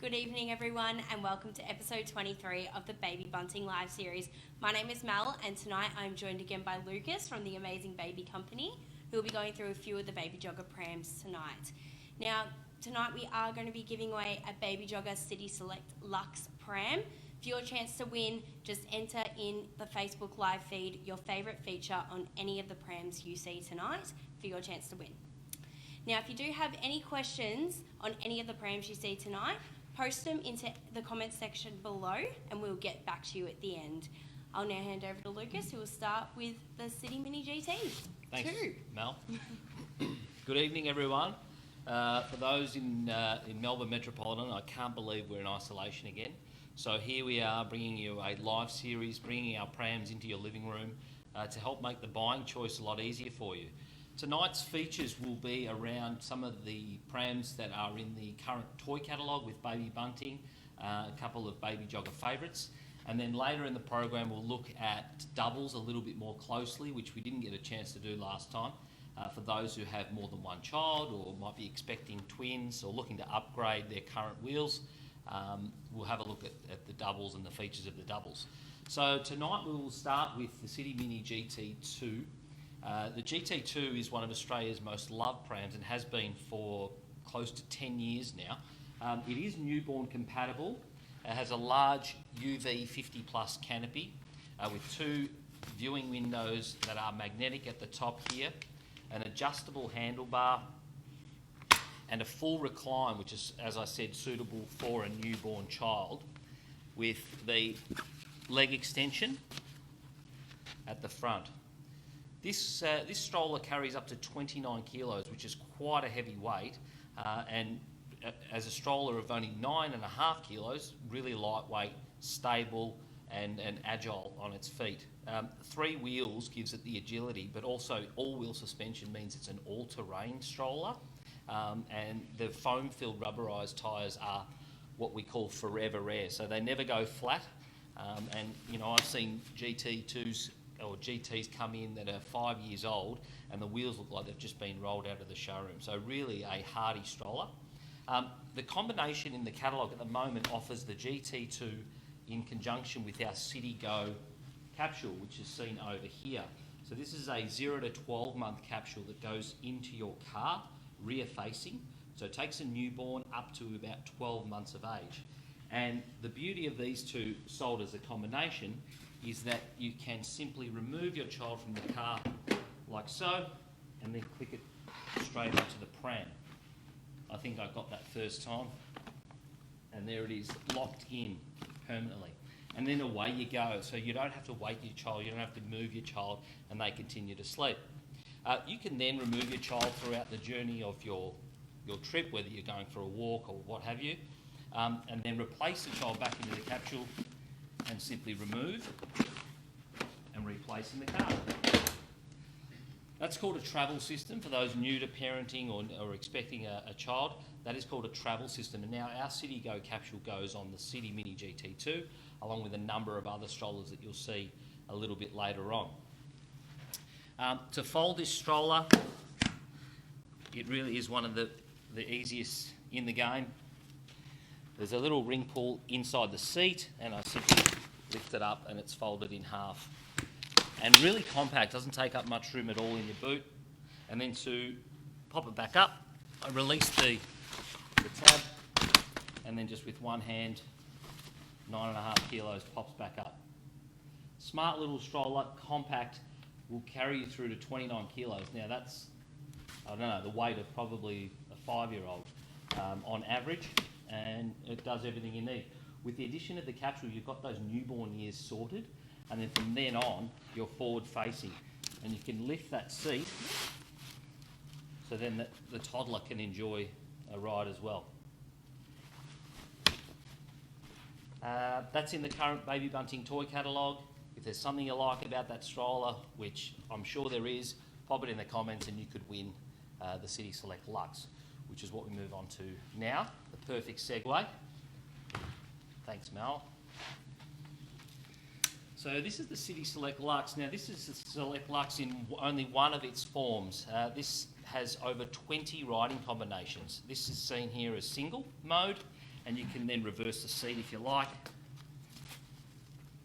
Good evening everyone and welcome to episode 23 of the Baby Bunting Live Series. My name is Mel and tonight I'm joined again by Lukas from the Amazing Baby Company, who will be going through a few of the Baby Jogger prams tonight. Now, tonight we are going to be giving away a Baby Jogger City Select Luxe pram. For your chance to win, just enter in the Facebook live feed your favourite feature on any of the prams you see tonight for your chance to win. Now, if you do have any questions on any of the prams you see tonight, post them into the comments section below and we'll get back to you at the end. I'll now hand over to Lukas, who will start with the City Mini GT. Thanks, Mel. Good evening, everyone. For those in Melbourne Metropolitan, I can't believe we're in isolation again. So here we are bringing you a live series, bringing our prams into your living room to help make the buying choice a lot easier for you. Tonight's features will be around some of the prams that are in the current toy catalogue with Baby Bunting, a couple of Baby Jogger favourites, and then later in the program we'll look at doubles a little bit more closely, which we didn't get a chance to do last time. For those who have more than one child or might be expecting twins or looking to upgrade their current wheels, we'll have a look at the doubles and the features of the doubles. So tonight we will start with the City Mini GT2. The GT2 is one of Australia's most loved prams and has been for close to 10 years now. It is newborn compatible. It has a large UV 50 plus canopy with two viewing windows that are magnetic at the top here, an adjustable handlebar and a full recline, which is, as I said, suitable for a newborn child, with the leg extension at the front. This stroller carries up to 29 kilos, which is quite a heavy weight, and as a stroller of only 9.5 kilos, really lightweight, stable and agile on its feet. 3 wheels gives it the agility, but also all-wheel suspension means it's an all-terrain stroller, and the foam-filled rubberised tyres are what we call forever air, so they never go flat. And you know, I've seen GT2s or GTs come in that are 5 years old and the wheels look like they've just been rolled out of the showroom. So really a hardy stroller. The combination in the catalogue at the moment offers the GT2 in conjunction with our City Go Capsule, which is seen over here. So this is a 0 to 12 month capsule that goes into your car, rear facing. So it takes a newborn up to about 12 months of age. And the beauty of these two sold as a combination is that you can simply remove your child from the car like so and then click it straight onto the pram. I think I got that first time, and there it is, locked in permanently. And then away you go, so you don't have to wake your child, you don't have to move your child, and they continue to sleep. You can then remove your child throughout the journey of your trip, whether you're going for a walk or what have you, and then replace the child back into the capsule and simply remove and replace in the car. That's called a travel system for those new to parenting or expecting a child. That is called a travel system. And now our City Go capsule goes on the City Mini GT2, along with a number of other strollers that you'll see a little bit later on. To fold this stroller, it really is one of the easiest in the game. There's a little ring pull inside the seat, and I simply lift it up and it's folded in half. And really compact, doesn't take up much room at all in your boot. And then to pop it back up, I release the tab, and then just with one hand, 9.5 kilos pops back up. Smart little stroller, compact, will carry you through to 29 kilos. Now that's, I don't know, the weight of probably a 5-year-old on average, and it does everything you need. With the addition of the capsule, you've got those newborn years sorted, and then from then on, you're forward facing. And you can lift that seat, so then the toddler can enjoy a ride as well. That's in the current Baby Bunting toy catalogue. If there's something you like about that stroller, which I'm sure there is, pop it in the comments and you could win the City Select Luxe, which is what we move on to now, the perfect segue. Thanks, Mel. So this is the City Select Luxe. Now this is the Select Luxe in only one of its forms. This has over 20 riding combinations. This is seen here as single mode, and you can then reverse the seat if you like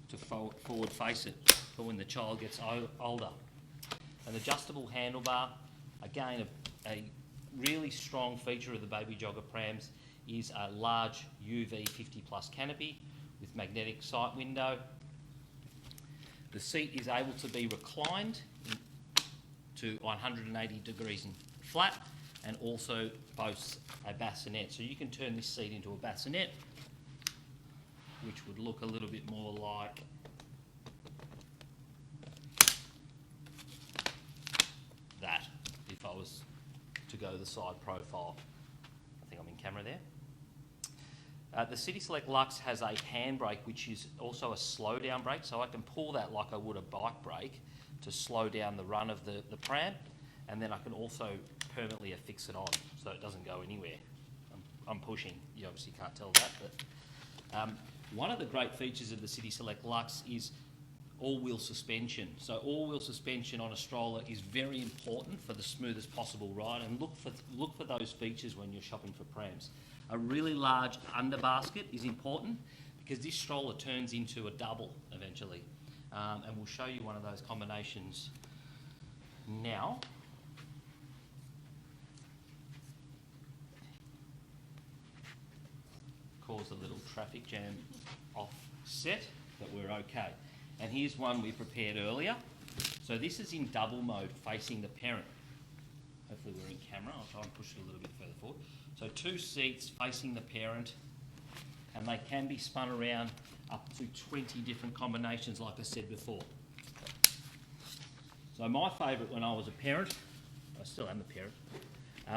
to forward face it for when the child gets older. An adjustable handlebar, again a really strong feature of the Baby Jogger prams is a large UV 50 plus canopy with magnetic sight window. The seat is able to be reclined to 180 degrees in flat, and also boasts a bassinet. So you can turn this seat into a bassinet, which would look a little bit more like that if I was to go the side profile. I think I'm in camera there. The City Select Luxe has a handbrake, which is also a slow down brake, so I can pull that like I would a bike brake to slow down the run of the pram, and then I can also permanently affix it on so it doesn't go anywhere. I'm pushing, you obviously can't tell that, but one of the great features of the City Select Luxe is all-wheel suspension. So all-wheel suspension on a stroller is very important for the smoothest possible ride, and look for those features when you're shopping for prams. A really large underbasket is important because this stroller turns into a double eventually, and we'll show you one of those combinations now. Cause a little traffic jam offset, but we're okay. And here's one we prepared earlier. So this is in double mode, facing the parent. Hopefully we're in camera. I'll try and push it a little bit further forward. So 2 seats facing the parent, and they can be spun around up to 20 different combinations, like I said before. So my favourite when I was a parent, I still am a parent,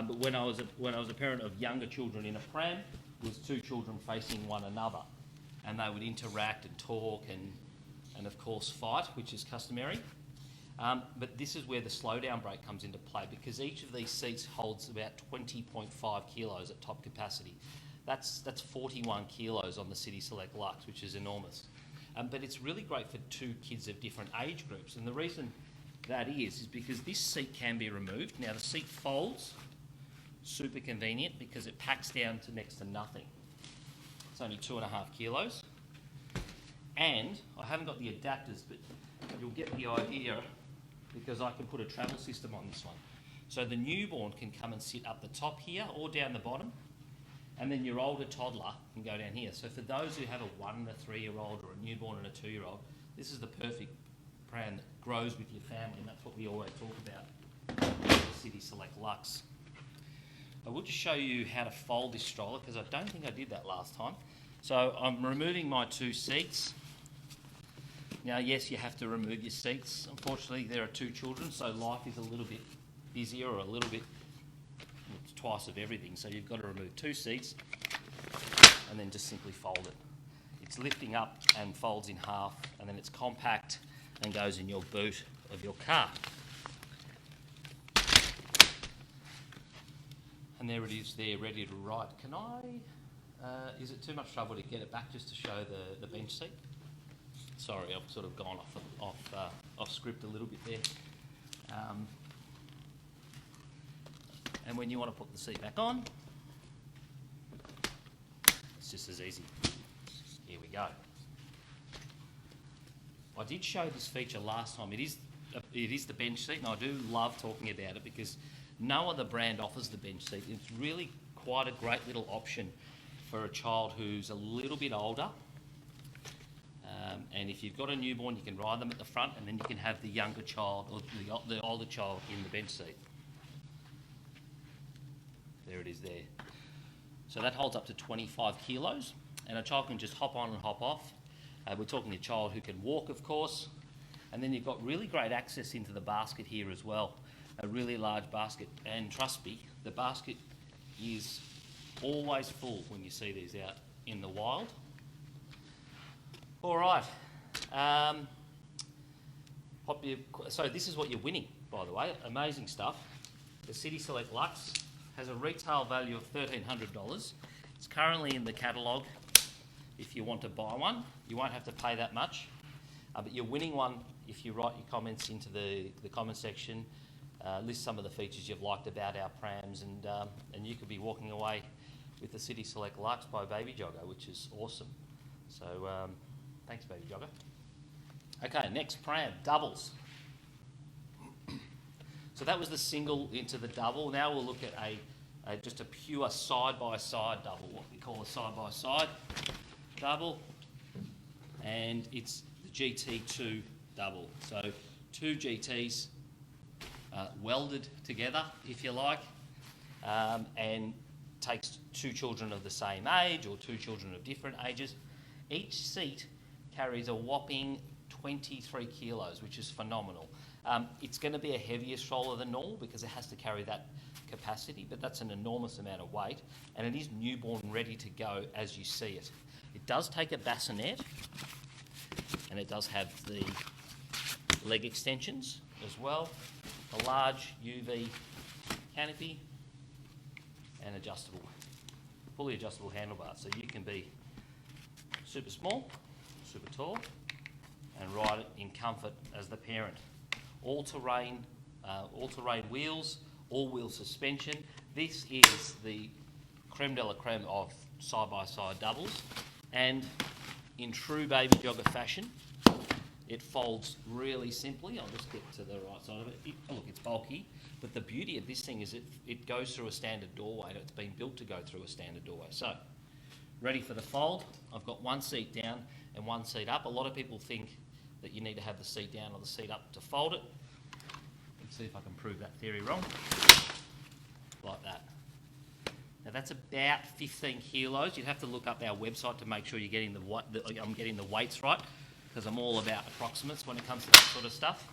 but when I was a parent of younger children in a pram, was 2 children facing one another, and they would interact and talk and of course fight, which is customary. But this is where the slow down brake comes into play, because each of these seats holds about 20.5 kilos at top capacity. That's 41 kilos on the City Select Luxe, which is enormous. But it's really great for 2 kids of different age groups, and the reason that is because this seat can be removed. Now the seat folds, super convenient because it packs down to next to nothing. It's only 2.5 kilos. And I haven't got the adapters, but you'll get the idea because I can put a travel system on this one. So the newborn can come and sit up the top here or down the bottom, and then your older toddler can go down here. So for those who have a 1 and a 3-year-old or a newborn and a 2-year-old, this is the perfect pram that grows with your family, and that's what we always talk about with the City Select Luxe. I will just show you how to fold this stroller because I don't think I did that last time. So I'm removing my 2 seats. Now, yes, you have to remove your seats. Unfortunately, there are 2 children, so life is a little bit busier, or a little bit, it's twice of everything. So you've got to remove 2 seats and then just simply fold it. It's lifting up and folds in half, and then it's compact and goes in your boot of your car. And there it is there, ready to ride. Can I, is it too much trouble to get it back just to show the bench seat? Sorry, I've sort of gone off script a little bit there. And when you want to put the seat back on, it's just as easy. Here we go. I did show this feature last time. It is the bench seat, and I do love talking about it because no other brand offers the bench seat. It's really quite a great little option for a child who's a little bit older. And if you've got a newborn, you can ride them at the front, and then you can have the younger child or the older child in the bench seat. There it is there. So that holds up to 25 kilos, and a child can just hop on and hop off. We're talking a child who can walk, of course. And then you've got really great access into the basket here as well. A really large basket. And trust me, the basket is always full when you see these out in the wild. All right. So this is what you're winning, by the way. Amazing stuff. The City Select Luxe has a retail value of $1,300. It's currently in the catalogue. If you want to buy one, you won't have to pay that much. But you're winning one if you write your comments into the comment section. List some of the features you've liked about our prams, and you could be walking away with the City Select Luxe by Baby Jogger, which is awesome. So thanks, Baby Jogger. Okay, next pram, doubles. So that was the single into the double. Now we'll look at just a pure side-by-side double, what we call a side-by-side double, and it's the GT2 double. So two GTs welded together, if you like, and takes two children of the same age or two children of different ages. Each seat carries a whopping 23 kilos, which is phenomenal. It's going to be a heavier stroller than normal because it has to carry that capacity, but that's an enormous amount of weight, and it is newborn ready to go as you see it. It does take a bassinet, and it does have the leg extensions as well, a large UV canopy, and fully adjustable handlebars, so you can be super small, super tall, and ride it in comfort as the parent. All-terrain wheels, all-wheel suspension. This is the creme de la creme of side-by-side doubles, and in true Baby Jogger fashion, it folds really simply. I'll just get to the right side of it. Look, it's bulky, but the beauty of this thing is it goes through a standard doorway. It's been built to go through a standard doorway. So, ready for the fold. I've got one seat down and one seat up. A lot of people think that you need to have the seat down or the seat up to fold it. Let's see if I can prove that theory wrong. Like that. Now that's about 15 kilos. You'd have to look up our website to make sure you're getting I'm getting the weights right, because I'm all about approximates when it comes to that sort of stuff.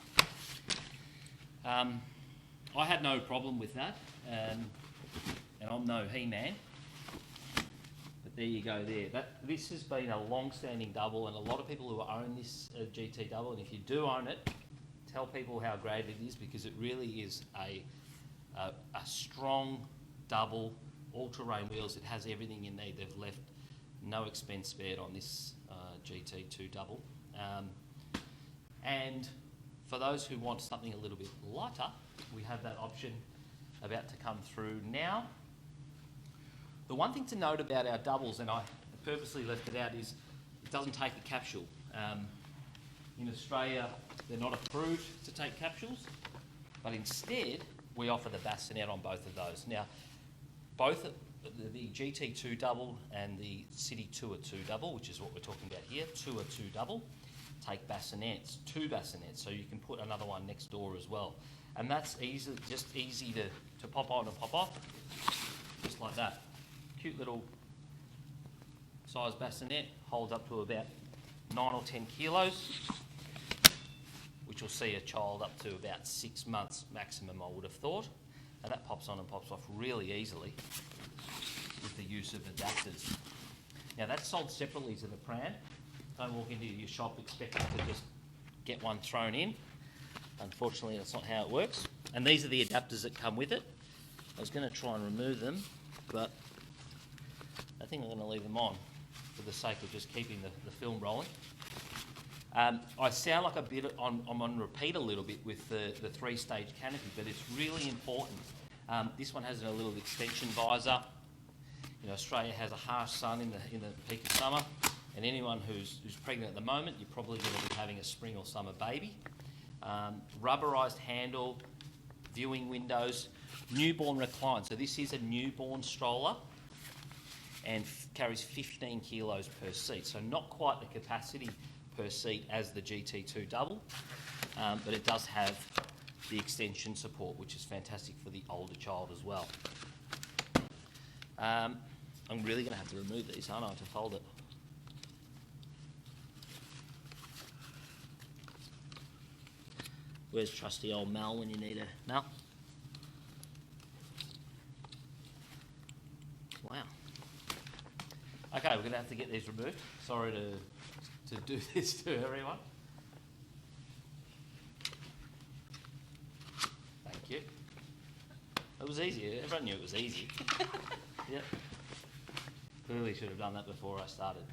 I had no problem with that, and I'm no He-Man. But there you go there. This has been a long-standing double, and a lot of people who own this GT double, and if you do own it, tell people how great it is, because it really is a strong double, all-terrain wheels. It has everything you need. They've left no expense spared on this GT2 double. And for those who want something a little bit lighter, we have that option about to come through now. The one thing to note about our doubles, and I purposely left it out, is it doesn't take a capsule. In Australia, they're not approved to take capsules, but instead we offer the bassinet on both of those. Now, both the GT2 double and the City Tour 2 double, which is what we're talking about here, Tour 2 double, take bassinets, two bassinets, so you can put another one next door as well. And that's just easy to pop on and pop off, just like that. Cute little size bassinet, holds up to about 9 or 10 kilos, which will see a child up to about 6 months maximum, I would have thought. And that pops on and pops off really easily with the use of adapters. Now that's sold separately to the pram. Don't walk into your shop expecting to just get one thrown in. Unfortunately, that's not how it works. And these are the adapters that come with it. I was going to try and remove them, but I think I'm going to leave them on for the sake of just keeping the film rolling. I sound like I'm on repeat a little bit with the three-stage canopy, but it's really important. This one has a little extension visor. You know, Australia has a harsh sun in the peak of summer, and anyone who's pregnant at the moment, you're probably going to be having a spring or summer baby. Rubberised handle, viewing windows, newborn recline. So this is a newborn stroller and carries 15 kilos per seat. So not quite the capacity per seat as the GT2 double, but it does have the extension support, which is fantastic for the older child as well. I'm really going to have to remove these, aren't I, to fold it? Where's trusty old Mel when you need her? Mel? Wow. Okay, we're going to have to get these removed. Sorry to do this to everyone. Thank you. It was easy. Everyone knew it was easy. Yep. Clearly should have done that before I started.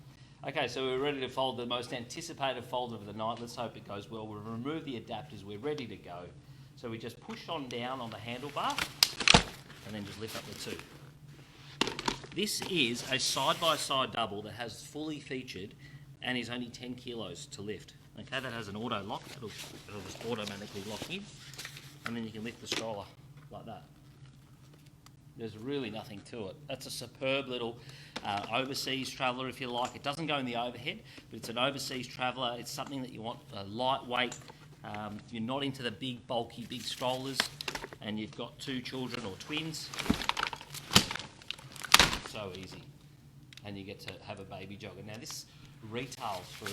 Okay, so we're ready to fold the most anticipated fold of the night. Let's hope it goes well. We'll remove the adapters. We're ready to go. So we just push on down on the handlebar and then just lift up the two. This is a side-by-side double that has fully featured and is only 10 kilos to lift. Okay, that has an auto lock. It'll just automatically lock in, and then you can lift the stroller like that. There's really nothing to it. That's a superb little overseas traveller, if you like. It doesn't go in the overhead, but it's an overseas traveller. It's something that you want, lightweight. You're not into the big, bulky, big strollers, and you've got 2 children or twins. So easy. And you get to have a baby jogger. Now this retails for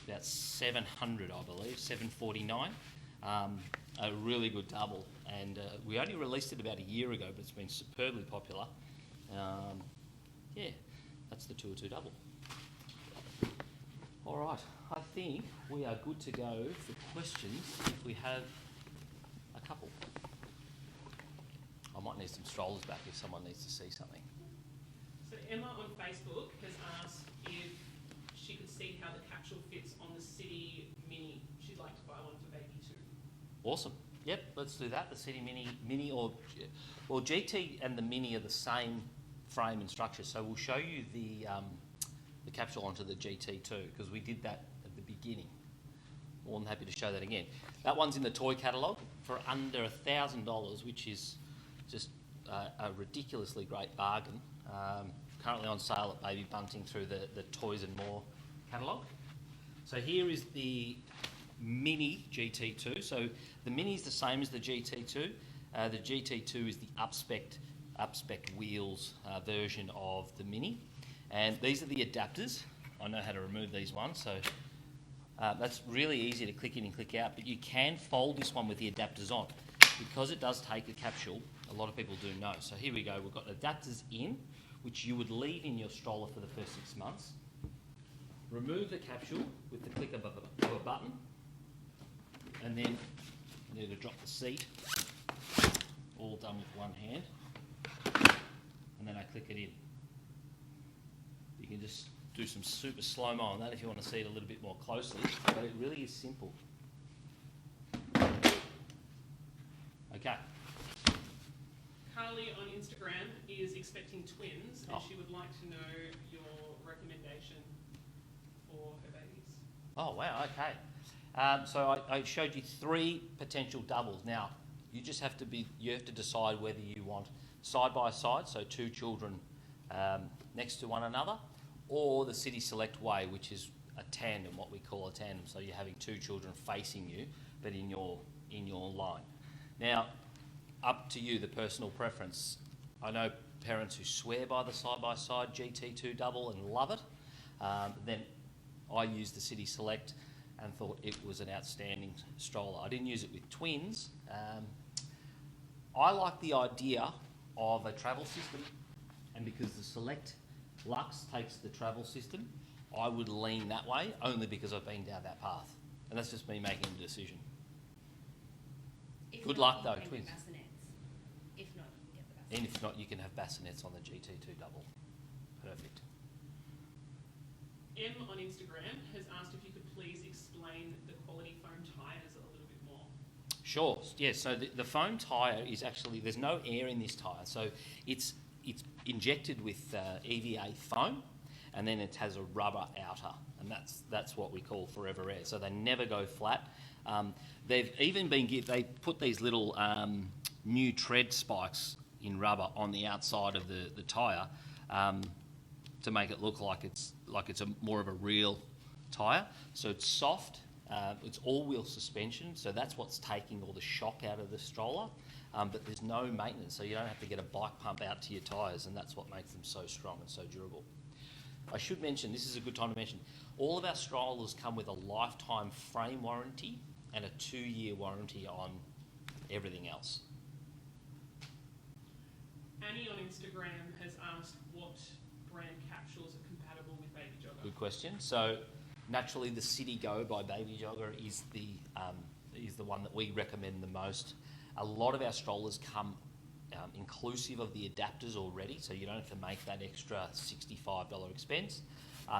about $700, I believe, $749. A really good double, and we only released it about a year ago, but it's been superbly popular. Yeah, that's the 202 double. All right, I think we are good to go for questions if we have a couple. I might need some strollers back if someone needs to see something. So Emma on Facebook has asked if she could see how the capsule fits on the City Mini. She'd like to buy one for baby too. Awesome. Yep, let's do that. The City Mini or GT and the Mini are the same frame and structure. So we'll show you the capsule onto the GT too, because we did that at the beginning. More than happy to show that again. That one's in the toy catalogue for under $1,000, which is just a ridiculously great bargain. Currently on sale at Baby Bunting through the Toys and More catalogue. So here is the Mini GT2. So the Mini is the same as the GT2. The GT2 is the up-spec wheels version of the Mini. And these are the adapters. I know how to remove these ones, so that's really easy to click in and click out, but you can fold this one with the adapters on. Because it does take a capsule, a lot of people do know. So here we go, we've got adapters in, which you would leave in your stroller for the first 6 months. Remove the capsule with the click of a button, and then you need to drop the seat, all done with one hand, and then I click it in. You can just do some super slow-mo on that if you want to see it a little bit more closely, but it really is simple. Okay. Carly on Instagram is expecting twins, and she would like to know your recommendation for her babies. Oh wow, okay. So I showed you 3 potential doubles. Now you just have to decide whether you want side by side, so 2 children next to one another, or the City Select way, which is a tandem, what we call a tandem. So you're having 2 children facing you, but in your line. Now, up to you, the personal preference. I know parents who swear by the side-by-side GT2 double and love it. Then I used the City Select and thought it was an outstanding stroller. I didn't use it with twins. I like the idea of a travel system, and because the Select Lux takes the travel system, I would lean that way, only because I've been down that path. And that's just me making a decision. Good luck though, twins. If not, you can get the bassinets. And if not, you can have bassinets on the GT2 double. Perfect. Em on Instagram has asked if you could please explain the quality foam tyres a little bit more. Sure. Yeah. So the foam tyre is actually, there's no air in this tyre, so it's injected with EVA foam, and then it has a rubber outer, and that's what we call forever air. So they never go flat. They've even they put these little new tread spikes in rubber on the outside of the tyre to make it look like it's more of a real tyre. So it's soft. It's all-wheel suspension, so that's what's taking all the shock out of the stroller. But there's no maintenance, so you don't have to get a bike pump out to your tyres, and that's what makes them so strong and so durable. I should mention, this is a good time to mention, all of our strollers come with a lifetime frame warranty and a 2-year warranty on everything else. Annie on Instagram has asked what brand capsules are compatible with Baby Jogger. Good question. So naturally the City Go by Baby Jogger is the one that we recommend the most. A lot of our strollers come inclusive of the adapters already, so you don't have to make that extra $65 expense.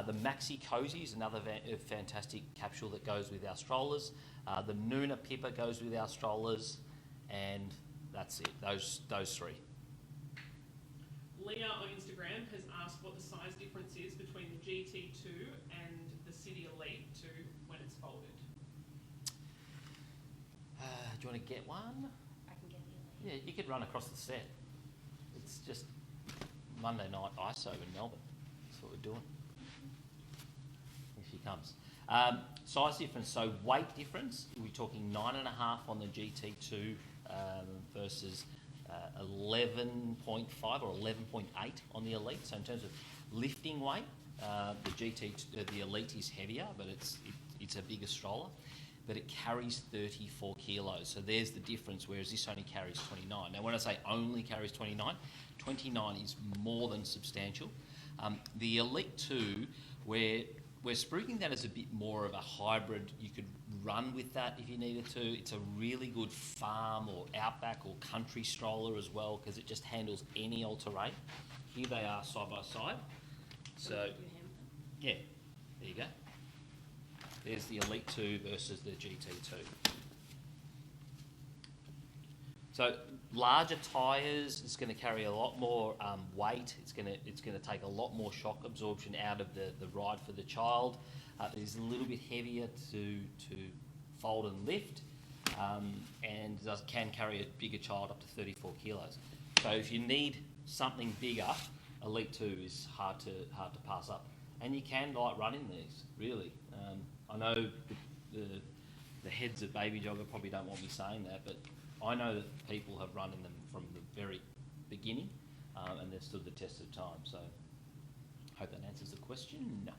The Maxi Cozy is another fantastic capsule that goes with our strollers. The Nuna Pippa goes with our strollers, and that's it, those 3. Leah on Instagram Instagram has asked what the size difference is between the GT2 and the City Elite 2 when it's folded. Do you want to get one? I can get the elite. Yeah, you could run across the set. It's just Monday night ISO in Melbourne. That's what we're doing. Here she comes. Size difference, so weight difference, we're talking 9.5 on the GT2 versus 11.5 or 11.8 on the Elite. So in terms of lifting weight, the Elite is heavier, but it's a bigger stroller, but it carries 34 kilos. So there's the difference, whereas this only carries 29. Now when I say only carries 29, 29 is more than substantial. The Elite 2, we're spruiking that as a bit more of a hybrid. You could run with that if you needed to. It's a really good farm or outback or country stroller as well, because it just handles any all-terrain. Here they are side by side. So, yeah, there you go. There's the Elite 2 versus the GT2. So larger tyres, it's going to carry a lot more weight. It's going to take a lot more shock absorption out of the ride for the child. It's a little bit heavier to fold and lift, and can carry a bigger child up to 34 kilos. So if you need something bigger, Elite 2 is hard to pass up. And you can like run in these, really. I know the heads of Baby Jogger probably don't want me saying that, but I know that people have run in them from the very beginning, and they've stood the test of time. So, hope that answers the question. No.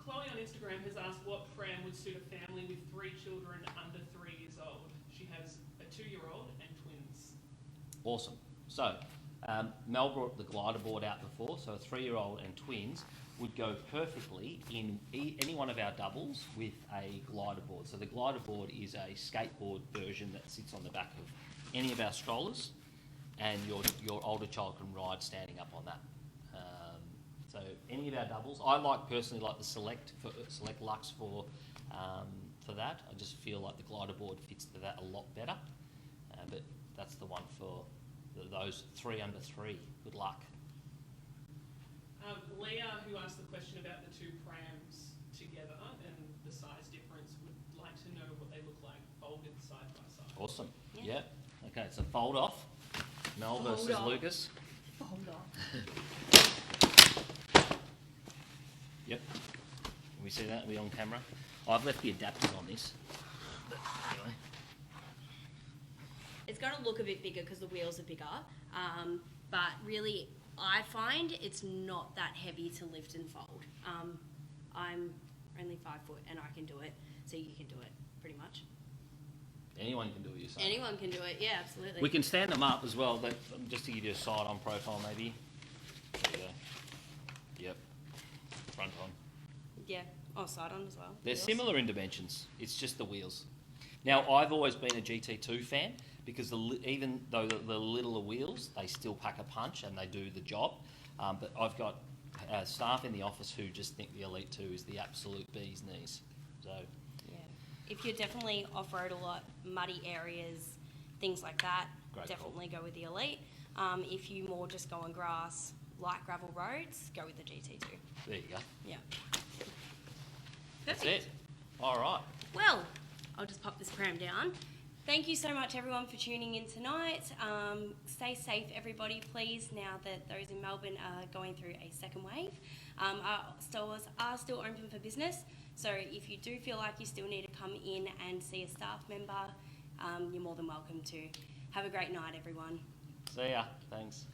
Chloe on Instagram has asked what pram would suit a family with 3 children under 3 years old. She has a 2-year-old and twins. Awesome. So, Mel brought the glider board out before, so a 3-year-old and twins would go perfectly in any one of our doubles with a glider board. So the glider board is a skateboard version that sits on the back of any of our strollers, and your older child can ride standing up on that. So any of our doubles, I personally like the Select Lux for that. I just feel like the glider board fits to that a lot better, but that's the one for those 3 under 3. Good luck. Leah, who asked the question about the 2 prams together and the size difference, would like to know what they look like folded side by side. Awesome. Yeah. Yep. Okay, so fold off. Mel Fold versus off. Lucas. Fold off. Yep. Can we see that? Are we on camera? I've left the adapters on this. But anyway. It's going to look a bit bigger because the wheels are bigger, but really I find it's not that heavy to lift and fold. I'm only 5 foot and I can do it, so you can do it pretty much. Anyone can do it, you're saying? Anyone can do it, yeah, absolutely. We can stand them up as well, but just to give you a side-on profile maybe. There you go. Yep. Front on. Yeah, side on as well. They're Wheels. similar in dimensions. It's just the wheels. Now, I've always been a GT2 fan because even though the littler wheels, they still pack a punch and they do the job. But I've got staff in the office who just think the Elite 2 is the absolute bee's knees. So, Yeah. If you're definitely off-road a lot, muddy areas, things like that, Great definitely go with the Elite. If you more just go on grass, light gravel roads, go with the GT2. there you go. Yeah. That's Perfect. it. All right. Well, I'll just pop this pram down. Thank you so much, everyone, for tuning in tonight. Stay safe, everybody, please, now that those in Melbourne are going through a second wave. Our stores are still open for business, so if you do feel like you still need to come in and see a staff member, you're more than welcome to. Have a great night, everyone. See ya. Thanks.